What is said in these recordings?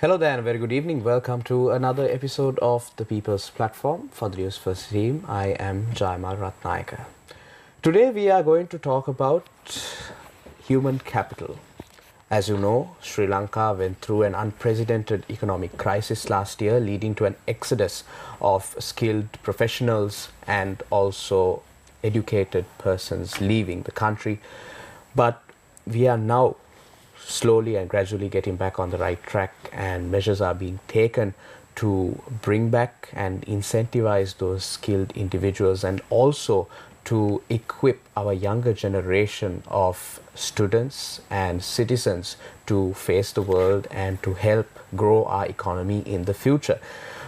Hello there and a very good evening. Welcome to another episode of the People's Platform for the News First Team. I am Jaimal Ratnayaka. Today we are going to talk about human capital. As you know, Sri Lanka went through an unprecedented economic crisis last year, leading to an exodus of skilled professionals and also educated persons leaving the country. But we are now slowly and gradually getting back on the right track, and measures are being taken to bring back and incentivize those skilled individuals, and also to equip our younger generation of students and citizens to face the world and to help grow our economy in the future.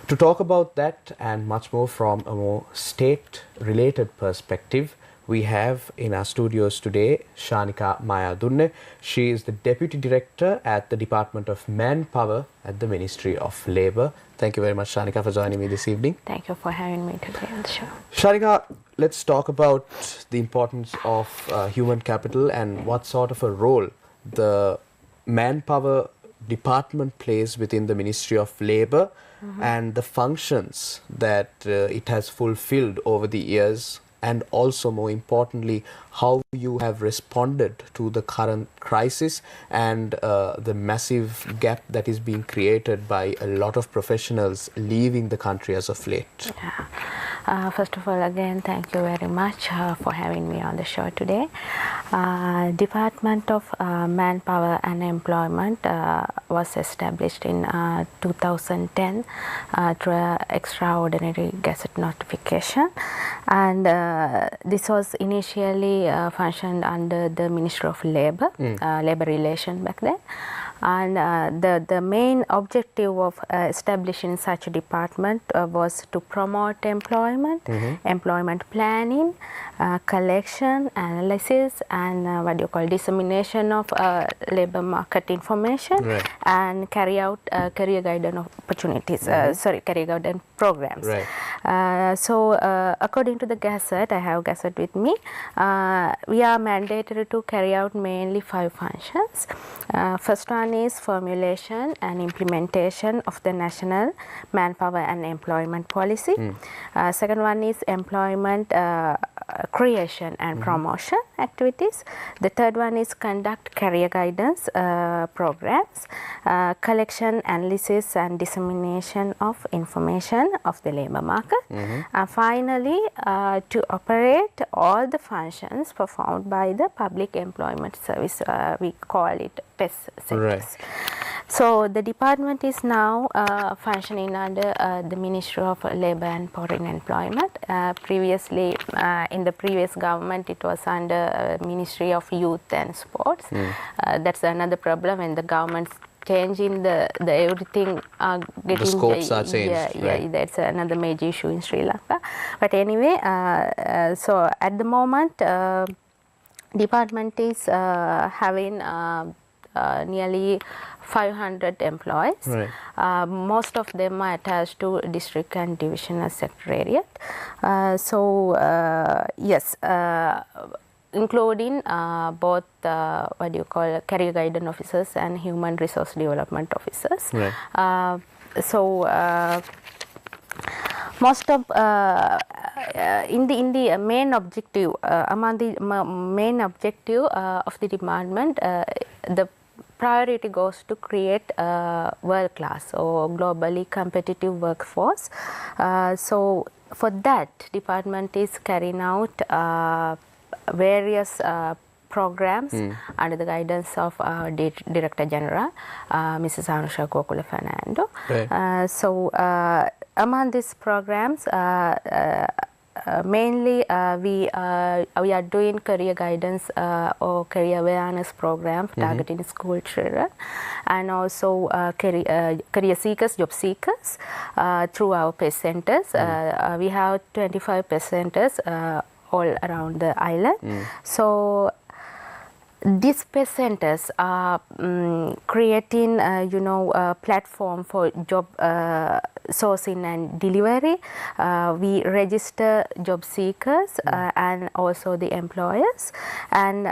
To talk about that and much more from a more state-related perspective, we have in our studios today Shanika Mayadunne. She is the Deputy Director at the Department of Manpower at the Ministry of Labour. Thank you very much, Shanika, for joining me this evening. Thank you for having me today on the show. Shanika, let's talk about the importance of human capital and what sort of a role the Manpower Department plays within the Ministry of Labour and the functions that it has fulfilled over the years, and also more importantly how you have responded to the current crisis and the massive gap that is being created by a lot of professionals leaving the country as of late. First of all, again, thank you very much for having me on the show today. Department of Manpower and Employment was established in 2010 through an extraordinary gazette notification, and this was initially functioned under the Ministry of Labour, Labour Relations back then. And the main objective of establishing such a department was to promote employment, employment planning, collection, analysis, and dissemination of labour market information, and carry out career guidance opportunities. Career guidance programs. So according to the Gazette, I have Gazette with me, we are mandated to carry out mainly 5 functions. First one is formulation and implementation of the National Manpower and Employment Policy. Second one is employment creation and promotion activities. The third one is conduct career guidance programs, collection, analysis and dissemination of information of the labour market. And finally, to operate all the functions performed by the Public Employment Service, we call it PES sectors. So the department is now functioning under the Ministry of Labour and Foreign Employment. Previously, in the previous government, it was under Ministry of Youth and Sports. That's another problem when the government changing the everything getting the scopes are changed. Yeah, that's another major issue in Sri Lanka. But anyway, so at the moment, department is having nearly 500 employees. Most of them are attached to district and divisional secretariat. Yes, including both career guidance officers and human resource development officers. Most of in the main objective, among the main objective of the department, the priority goes to create a world-class or globally competitive workforce. So for that, department is carrying out various programs under the guidance of our Director General, Mrs. Anusha Kokula Fernando. So among these programs, mainly we are doing career guidance or career awareness program targeting school children, and also career seekers, job seekers through our PES centers. We have 25 PES centers all around the island. So these PES centers are creating, a platform for job sourcing and delivery. We register job seekers and also the employers, and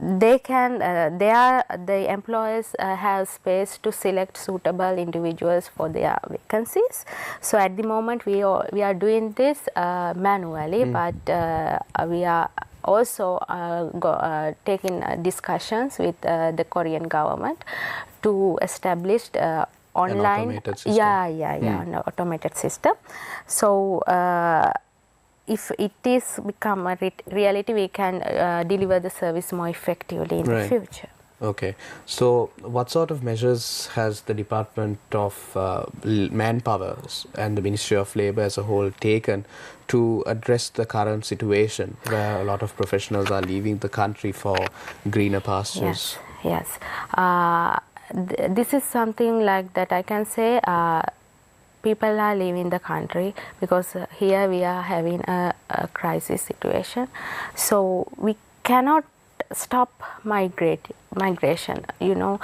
the employers have space to select suitable individuals for their vacancies. So at the moment we are doing this manually, but we are also taking discussions with the Korean government to establish online, an automated system. An automated system. So if it is become a reality, we can deliver the service more effectively in the future. Okay. So what sort of measures has the Department of Manpower and the Ministry of Labour as a whole taken to address the current situation where a lot of professionals are leaving the country for greener pastures? Yes. This is something like that I can say. People are leaving the country because here we are having a crisis situation. So we cannot stop migration. You know,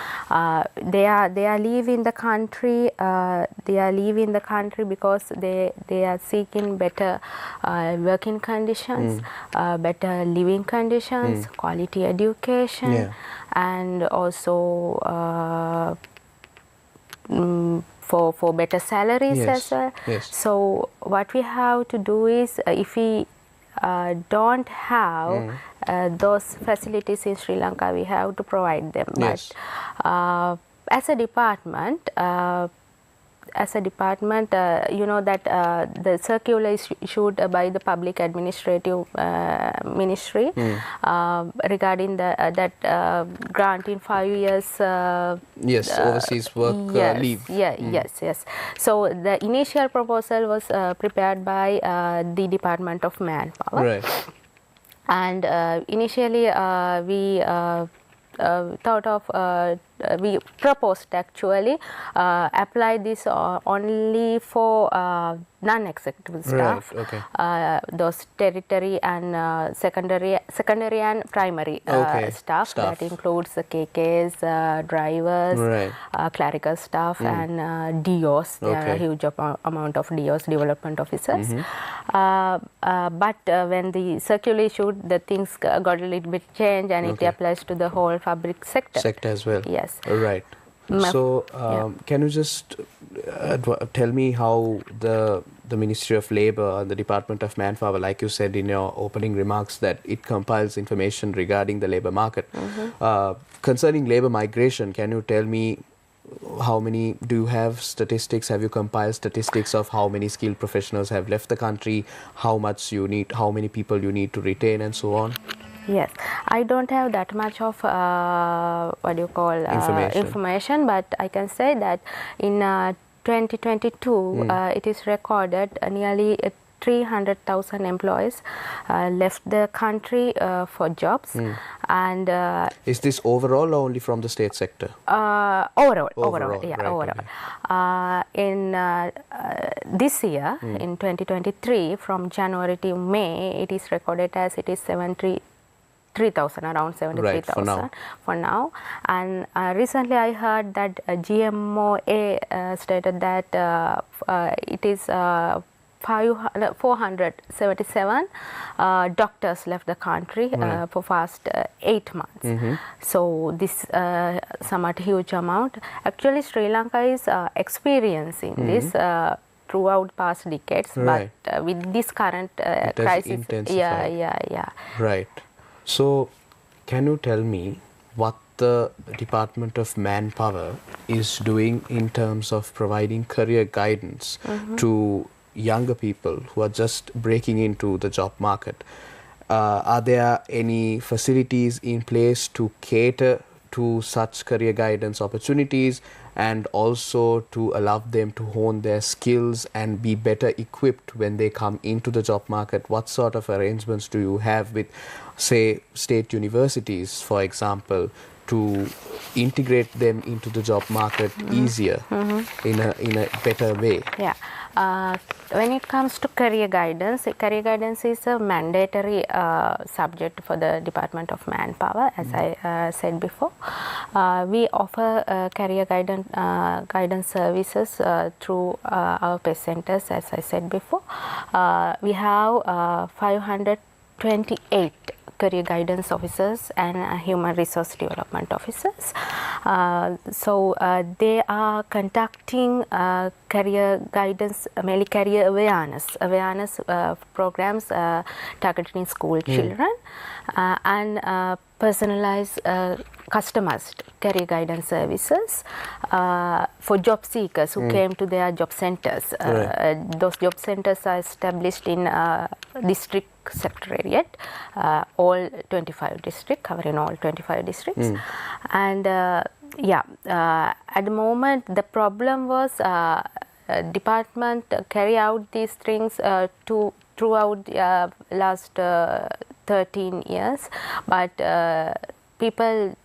they are leaving the country. They are leaving the country because they are seeking better working conditions, better living conditions, quality education, and also for better salaries as well. So what we have to do is, if we don't have those facilities in Sri Lanka, we have to provide them. But as a department, you know that the circular is issued by the Public Administrative Ministry regarding that granting 5 years. Overseas work leave. Yes. So the initial proposal was prepared by the Department of Manpower. Right. And initially we thought of, we proposed actually apply this only for non-executive staff, those tertiary and secondary and primary staff. That includes the KKs, drivers, clerical staff, and DOs. There are a huge amount of DOs, development officers. But when the circular issued, the things got a little bit changed, and it applies to the whole public sector. Sector as well. Yes. Right. So, can you just tell me how the Ministry of Labour and the Department of Manpower, like you said in your opening remarks, that it compiles information regarding the labour market. Concerning labour migration, can you tell me how many, do you have statistics, have you compiled statistics of how many skilled professionals have left the country, how much you need, how many people you need to retain, and so on? Yes, I don't have that much of information, but I can say that in 2022 it is recorded nearly 300,000 employees left the country for jobs. And is this overall or only from the state sector? Overall. Right, in this year, in 2023, from January to May, it is recorded as it is 73,000, around 73,000 for now. And recently I heard that GMOA stated that it is 477 doctors left the country for past 8 months. So this somewhat huge amount. Actually, Sri Lanka is experiencing this throughout past decades, but with this current crisis, Right. So, can you tell me what the Department of Manpower is doing in terms of providing career guidance to younger people who are just breaking into the job market? Are there any facilities in place to cater to such career guidance opportunities, and also to allow them to hone their skills and be better equipped when they come into the job market? What sort of arrangements do you have with, say, state universities, for example, to integrate them into the job market easier in a better way? When it comes to career guidance is a mandatory subject for the Department of Manpower, as I said before. We offer career guidance services through our PES centers, as I said before. We have 528 career guidance officers and human resource development officers. So they are conducting career guidance, mainly career awareness programs targeted in school children, and personalized, customized career guidance services for job seekers who came to their job centers. Those job centers are established in district secretariat, all 25 districts, covering all 25 districts. And at the moment the problem was department carry out these things throughout last 13 years, but people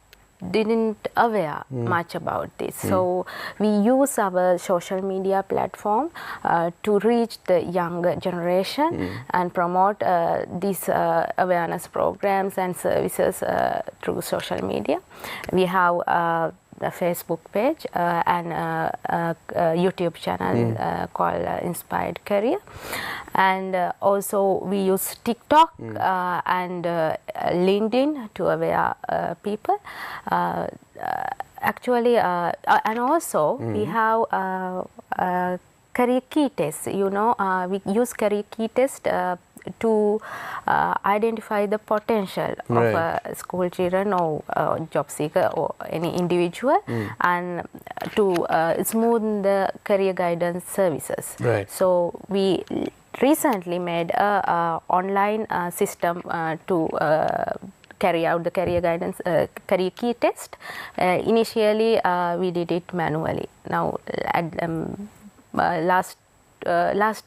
didn't aware much about this. So we use our social media platform to reach the younger generation and promote these awareness programs and services through social media. We have a Facebook page and a YouTube channel called Inspired Career, and also we use TikTok and LinkedIn to aware people. Actually, and also we have career key tests. You know, we use career key test to identify the potential of school children or job seeker or any individual, and to smooth the career guidance services. So we recently made a online system to carry out the career guidance, career key test. Initially we did it manually. Now at last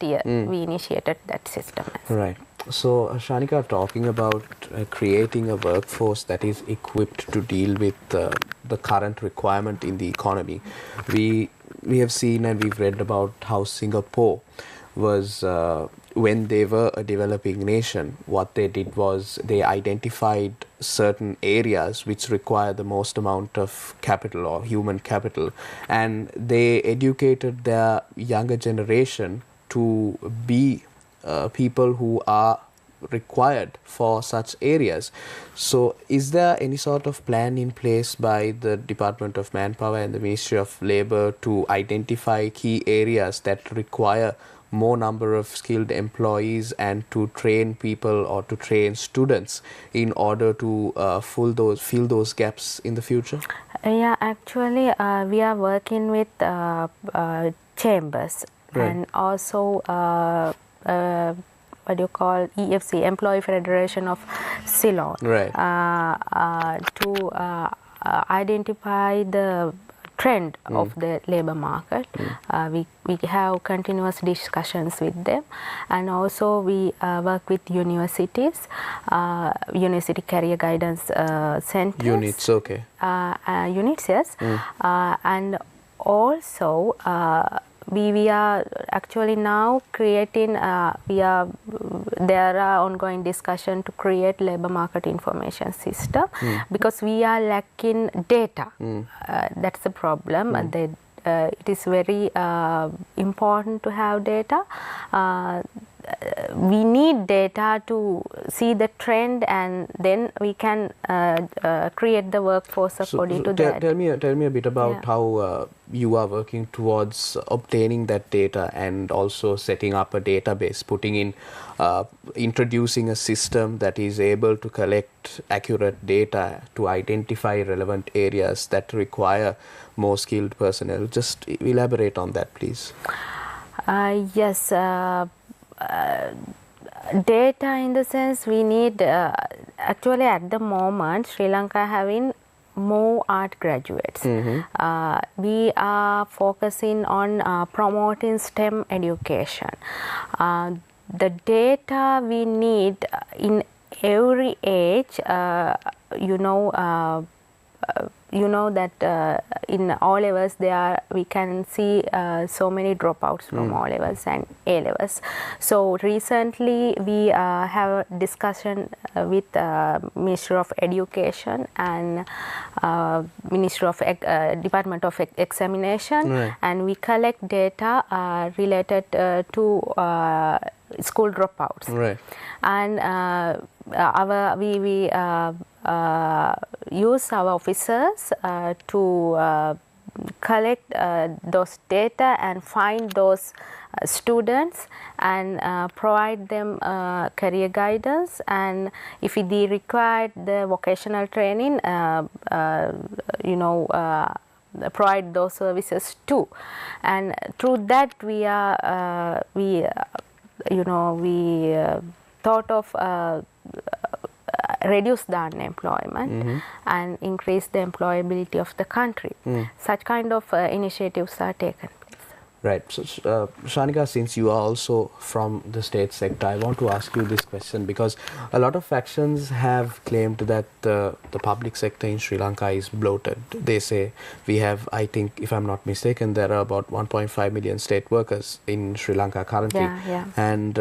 year we initiated that system. Right. So Shanika, talking about creating a workforce that is equipped to deal with the current requirement in the economy, we have seen and we've read about how Singapore was, when they were a developing nation, what they did was they identified certain areas which require the most amount of capital or human capital, and they educated their younger generation to be people who are required for such areas. So is there any sort of plan in place by the Department of Manpower and the Ministry of Labour to identify key areas that require more number of skilled employees and to train people or to train students in order to fill those gaps in the future? Yeah, actually we are working with chambers and also what do you call, EFC, Employee Federation of Ceylon, to identify the trend of the labor market. We have continuous discussions with them, and also we work with universities, university career guidance centers. Units, okay. Units, yes. And also we are actually now creating, there are ongoing discussion to create labor market information system, because we are lacking data. That's the problem. It is very important to have data. We need data to see the trend, and then we can create the workforce according to that. Tell me a bit about how you are working towards obtaining that data and also setting up a database, putting in, introducing a system that is able to collect accurate data to identify relevant areas that require more skilled personnel. Just elaborate on that, please. Yes. Data in the sense we need, actually at the moment Sri Lanka having more art graduates. We are focusing on promoting STEM education. The data we need in every age, you know that in O levels we can see so many dropouts from O levels and A levels. So recently we have a discussion with Ministry of Education and Ministry of Department of Examination, and we collect data related to school dropouts. And we use our officers to collect those data and find those students and provide them career guidance, and if they require the vocational training, provide those services too. And through that we thought of reduce the unemployment and increase the employability of the country. Such kind of initiatives are taken. Right. So, Shanika, since you are also from the state sector, I want to ask you this question, because a lot of factions have claimed that the public sector in Sri Lanka is bloated. They say we have, I think, if I'm not mistaken, there are about 1.5 million state workers in Sri Lanka currently. Yeah. And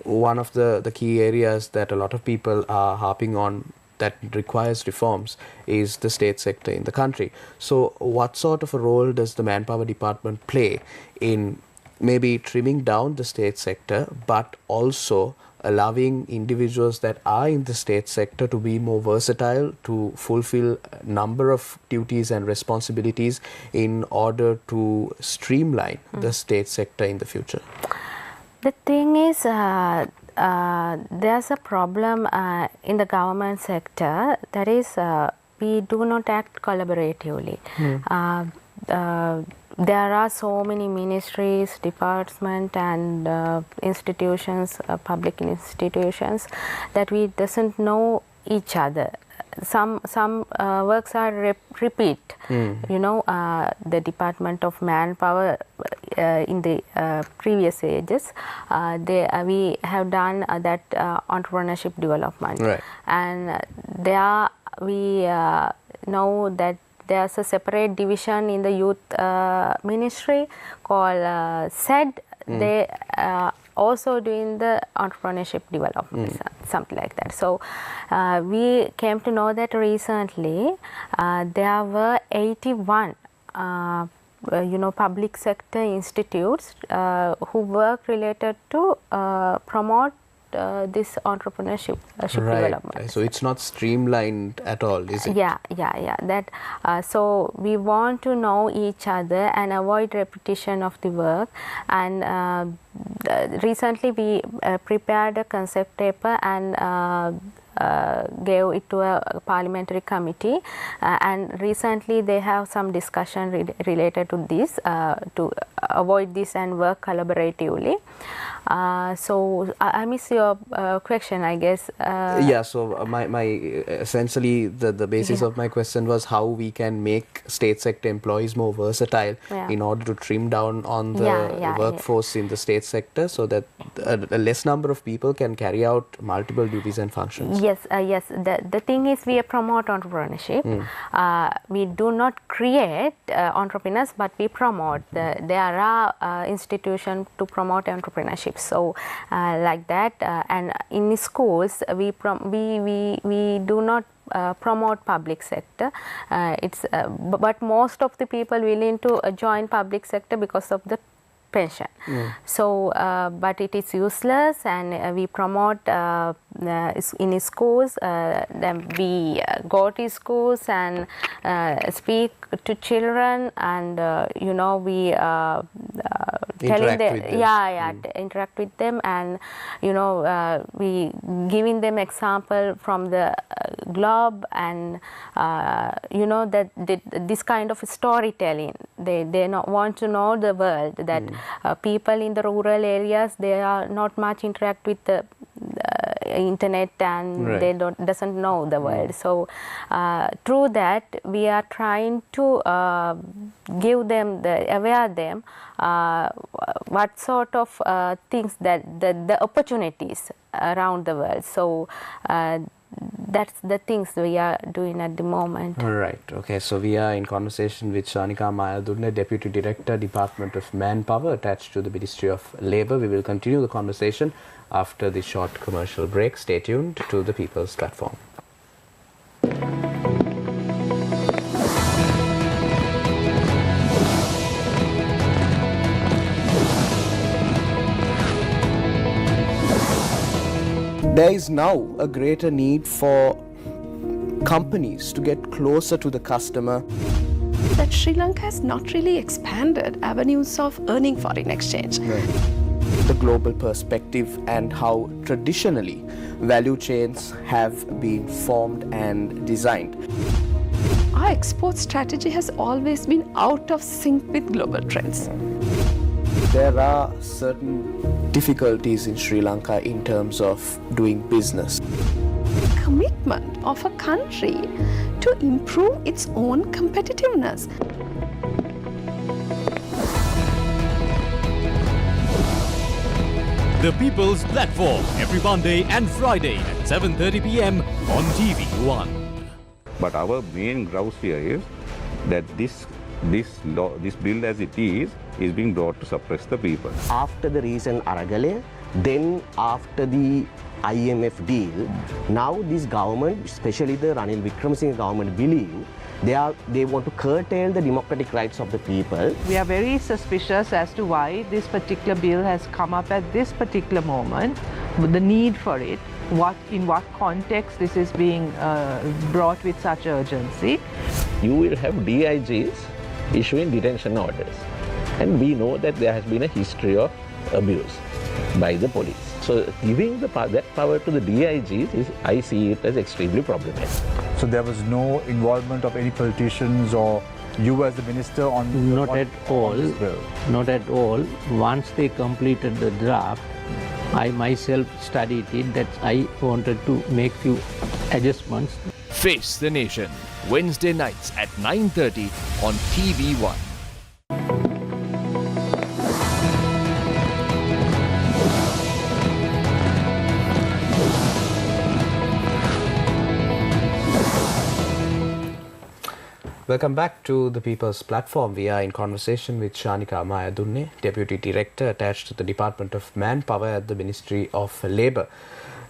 one of the key areas that a lot of people are harping on that requires reforms is the state sector in the country. So what sort of a role does the manpower department play in maybe trimming down the state sector, but also allowing individuals that are in the state sector to be more versatile, to fulfill a number of duties and responsibilities in order to streamline the state sector in the future? The thing is, there's a problem in the government sector, that is we do not act collaboratively. There are so many ministries, departments and institutions, public institutions, that we doesn't know each other. Some works are repeat. The Department of Manpower in the previous ages, we have done that entrepreneurship development. Right. And there we know that there's a separate division in the youth ministry called SED. They also doing the entrepreneurship development, something like that. So we came to know that recently there were 81 public sector institutes who work related to promote this entrepreneurship development. So it's not streamlined at all, is it? Yeah. That so we want to know each other and avoid repetition of the work. And recently we prepared a concept paper and gave it to a parliamentary committee, and recently they have some discussion related to this, to avoid this and work collaboratively. So I miss your question, I guess. Yeah, so my essentially the basis of my question was how we can make state sector employees more versatile in order to trim down on the workforce in the state sector, so that a less number of people can carry out multiple duties and functions. Yes. The thing is, we promote entrepreneurship. We do not create entrepreneurs, but we promote. There are institutions to promote entrepreneurship. So like that, and in schools we do not promote public sector. But most of the people willing to join public sector because of the pension. So but it is useless, and we promote in schools. Then we go to schools and speak to children, and we telling them, interact with them, and we giving them example from the globe, and that this kind of storytelling. They not want to know the world, that people in the rural areas, they are not much interact with the internet, and they doesn't know the world. So through that we are trying to give them, aware them what sort of things, that the opportunities around the world. So that's the things we are doing at the moment. Right. Okay. So we are in conversation with Shanika Mayadurne, Deputy Director, Department of Manpower, attached to the Ministry of Labour. We will continue the conversation after the short commercial break. Stay tuned to the People's Platform. There is now a greater need for companies to get closer to the customer. That Sri Lanka has not really expanded avenues of earning foreign exchange. Right. The global perspective and how traditionally value chains have been formed and designed. Our export strategy has always been out of sync with global trends. There are certain difficulties in Sri Lanka in terms of doing business. Commitment of a country to improve its own competitiveness. The People's Platform, every Monday and Friday at 7:30 p.m. on TV1. But our main grouse here is that this bill as it is being brought to suppress the people. After the recent Aragale, then after the IMF deal, now this government, especially the Ranil Wickremesinghe government, believe they want to curtail the democratic rights of the people. We are very suspicious as to why this particular bill has come up at this particular moment, the need for it, in what context this is being brought with such urgency. You will have DIGs issuing detention orders, and we know that there has been a history of abuse by the police. So giving that power to the DIGs I see it as extremely problematic. So there was no involvement of any politicians or you as the minister on Not at all. Not at all. Once they completed the draft, I myself studied it, that I wanted to make few adjustments. Face the Nation, Wednesday nights at 9:30 on TV1. Welcome back to the People's Platform. We are in conversation with Shanika Mayadunne, Deputy Director attached to the Department of Manpower at the Ministry of Labour.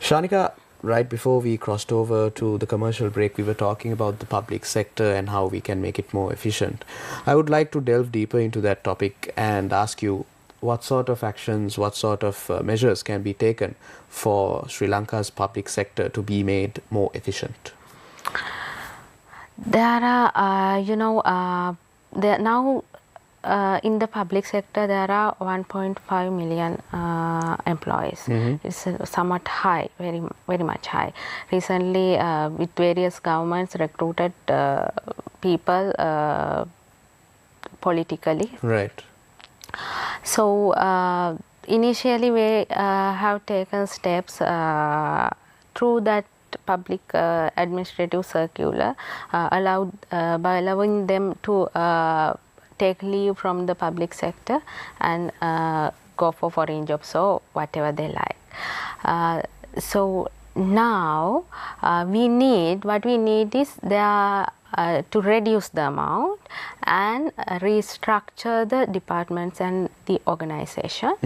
Shanika, right before we crossed over to the commercial break, we were talking about the public sector and how we can make it more efficient. I would like to delve deeper into that topic and ask you what sort of actions, what sort of measures can be taken for Sri Lanka's public sector to be made more efficient? There are, there now in the public sector there are 1.5 million employees. It's somewhat high, very much high. Recently, with various governments recruited people politically. Right. So initially we have taken steps through that public administrative circular by allowing them to take leave from the public sector and go for foreign jobs or whatever they like. So now what we need is to reduce the amount and restructure the departments and the organization.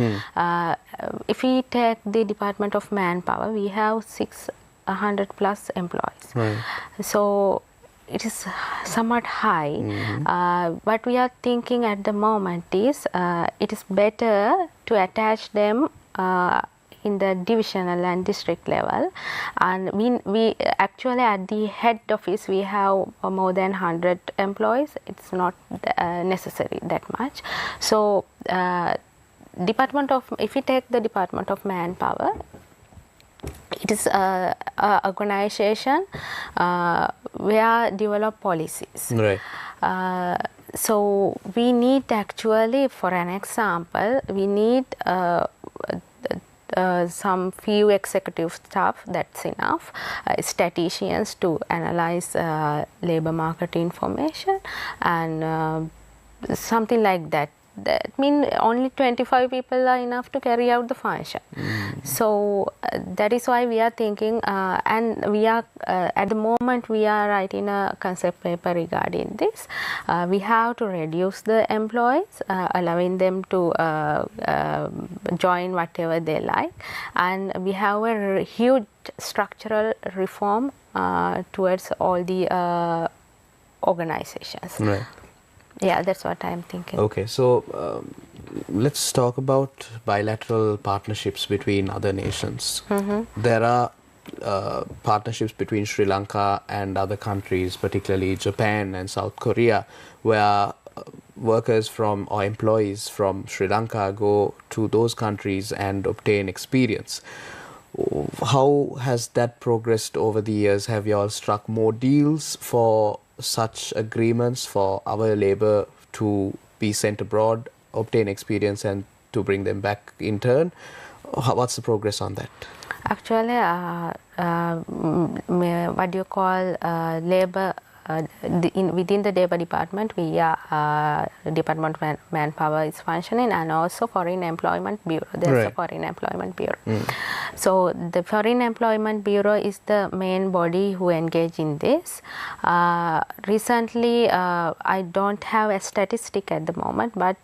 If we take the Department of Manpower, we have 600 plus employees. Right. So it is somewhat high. What we are thinking at the moment is it is better to attach them in the divisional and district level, and we actually at the head office we have more than 100 employees. It's not necessary that much. So if we take the Department of Manpower, it is an organization where develop policies. Right. So we need actually, for an example, we need some few executive staff, that's enough, statisticians to analyze labor market information and something like that. That means only 25 people are enough to carry out the function. So that is why we are thinking, and we are at the moment we are writing a concept paper regarding this. We have to reduce the employees, allowing them to join whatever they like, and we have a huge structural reform towards all the organizations. Right. Yeah, that's what I'm thinking. Okay, so let's talk about bilateral partnerships between other nations. There are partnerships between Sri Lanka and other countries, particularly Japan and South Korea, where workers from or employees from Sri Lanka go to those countries and obtain experience. How has that progressed over the years? Have you all struck more deals for such agreements for our labor to be sent abroad, obtain experience and to bring them back in turn? What's the progress on that? Actually, what do you call labor? Within the Labour Department, we are Department of Manpower is functioning, and also Foreign Employment Bureau. There's a Foreign Employment Bureau. So the Foreign Employment Bureau is the main body who engage in this. Recently, I don't have a statistic at the moment, but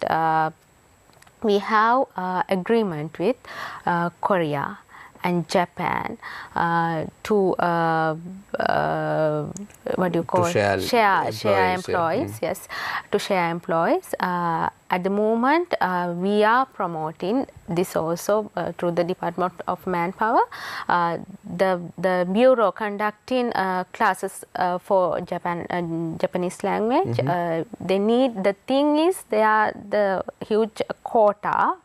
we have agreement with Korea and Japan to what do you call share employees? Yes, to share employees. At the moment, we are promoting this also through the Department of Manpower. The bureau conducting classes for Japanese language. They need, the thing is, they are the huge quota,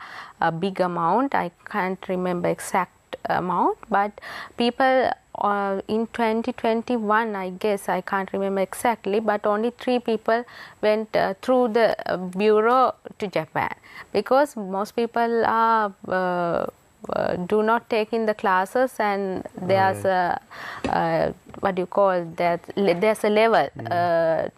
a big amount. I can't remember exact amount, but people in 2021, I guess, I can't remember exactly, but only 3 people went through the bureau to Japan, because most people are do not take in the classes, and there's a what do you call that, there's a level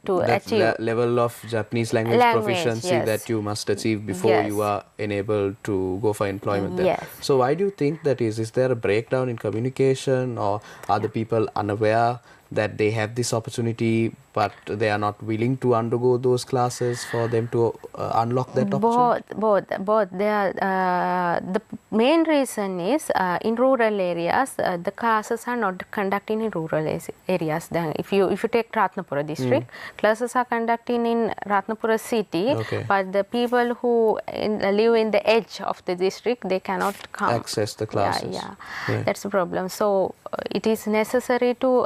to achieve level of Japanese language proficiency that you must achieve before you are enabled to go for employment there. So why do you think that is? Is there a breakdown in communication, or are the people unaware that they have this opportunity but they are not willing to undergo those classes for them to unlock that opportunity? Both. They are, the main reason is in rural areas the classes are not conducted in rural areas. Then if you take Ratnapura district, classes are conducted in Ratnapura city, but the people who live in the edge of the district, they cannot come access the classes. That's the problem. So it is necessary to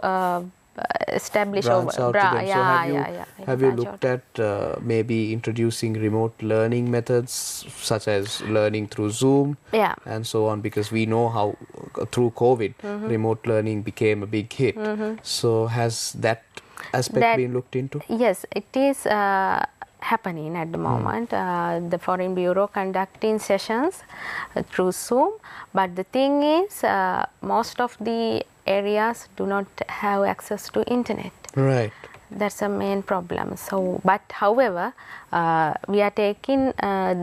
establish branch out to them. So have you looked at maybe introducing remote learning methods such as learning through Zoom and so on, because we know how through COVID remote learning became a big hit. So has that aspect been looked into? Yes, it is happening at the moment. The Foreign Bureau conducting sessions through Zoom, but the thing is most of the areas do not have access to internet. That's the main problem. So, but however, we are taking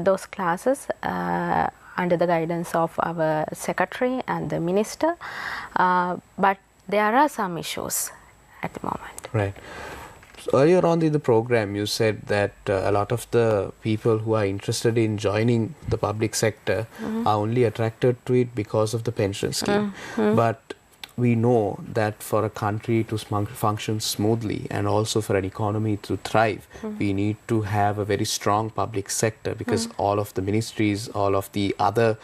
those classes under the guidance of our secretary and the minister, but there are some issues at the moment. So earlier on in the program, you said that a lot of the people who are interested in joining the public sector are only attracted to it because of the pension scheme. But we know that for a country to function smoothly and also for an economy to thrive, we need to have a very strong public sector, because all of the ministries, all of the other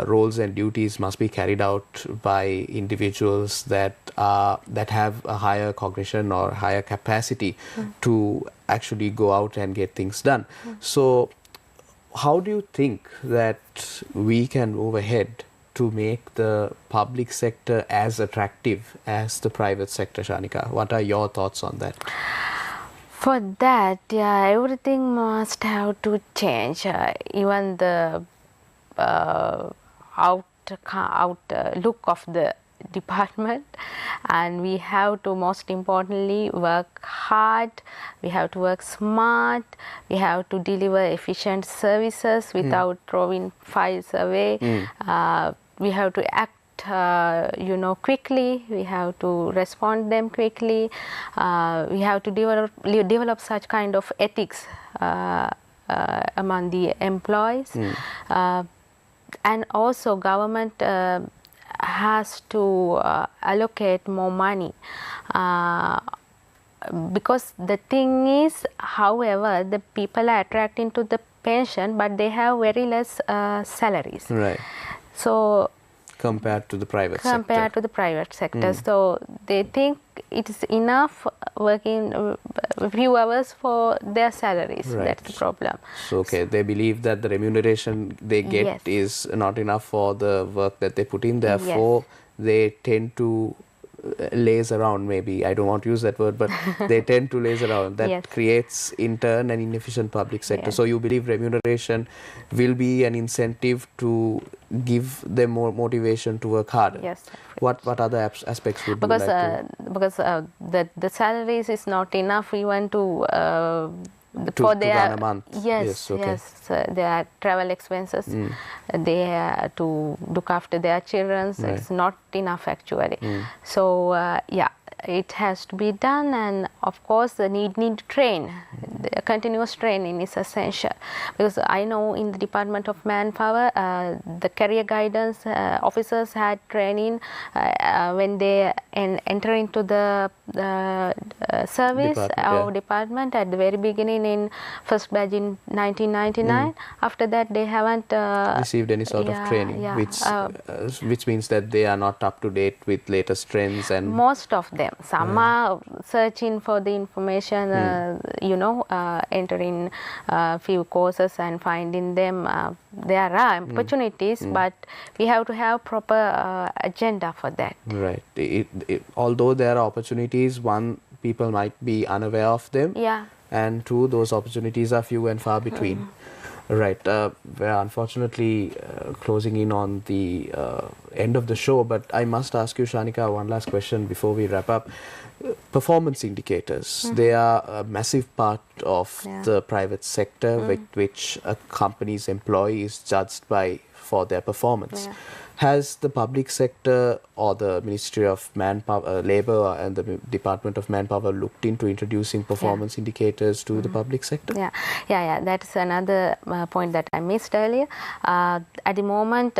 roles and duties must be carried out by individuals that have a higher cognition or higher capacity to actually go out and get things done. So how do you think that we can move ahead to make the public sector as attractive as the private sector, Shanika? What are your thoughts on that? For that, everything must have to change. Even the look of the department, and we have to, most importantly, work hard, we have to work smart, we have to deliver efficient services without throwing files away. We have to act quickly, we have to respond them quickly, we have to develop such kind of ethics among the employees, and also government has to allocate more money, because the thing is, however, the people are attracting to the pension, but they have very less salaries. Right. So Compared to the private compared to the private sector. So they think it is enough working a few hours for their salaries. Right. That's the problem. So, okay, they believe that the remuneration they get Yes. is not enough for the work that they put in. Therefore, they tend to laze around, maybe. I don't want to use that word, but they tend to laze around. That Yes. creates, in turn, an inefficient public sector. Yes. So, you believe remuneration will be an incentive to give them more motivation to work harder? Yes. What other aspects would Because you like to... because the salaries is not enough even to for to their run a month. yes, okay. yes, their travel expenses, they to look after their children. Right. It's not enough actually. So yeah, it has to be done, and of course the need to train. The continuous training is essential, because I know in the Department of Manpower, the career guidance officers had training when they enter into the service department at the very beginning in first batch in 1999. After that, they haven't received any sort of training, which means that they are not up to date with latest trends. And most of them, some are searching for the information, entering a few courses and finding them. There are opportunities, but we have to have proper agenda for that. Right. Although there are opportunities, one, people might be unaware of them, and two, those opportunities are few and far between. Right. We're unfortunately closing in on the end of the show, but I must ask you, Shanika, one last question before we wrap up. Performance indicators, they are a massive part of the private sector, which a company's employee is judged by for their performance. Has the public sector or the Ministry of Manpower, Labour and the Department of Manpower looked into introducing performance indicators to the public sector? Yeah. That's another point that I missed earlier. At the moment,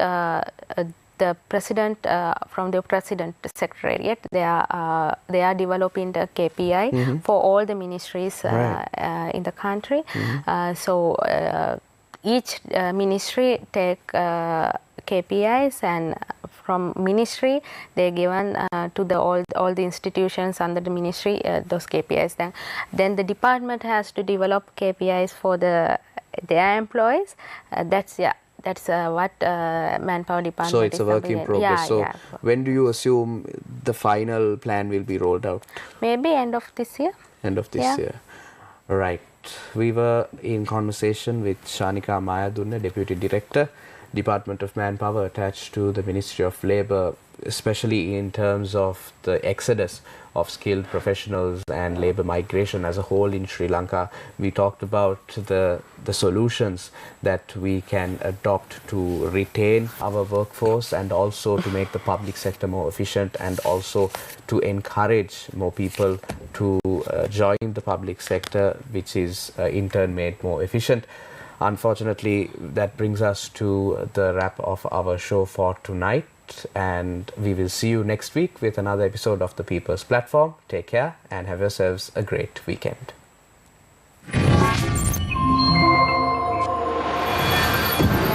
the president from the president secretariat, they are developing the KPI for all the ministries in the country. So each ministry take KPIs, and from ministry they're given to the all the institutions under the ministry those KPIs. Then the department has to develop KPIs for their employees. That's what Manpower Department. So it's a work in progress. When do you assume the final plan will be rolled out? Maybe end of this year. End of this year. Right. We were in conversation with Shanika Mayadunne, Deputy Director, Department of Manpower, attached to the Ministry of Labour, especially in terms of the exodus of skilled professionals and labour migration as a whole in Sri Lanka. We talked about the solutions that we can adopt to retain our workforce, and also to make the public sector more efficient, and also to encourage more people to join the public sector, which is in turn made more efficient. Unfortunately, that brings us to the wrap of our show for tonight, and we will see you next week with another episode of the People's Platform. Take care and have yourselves a great weekend.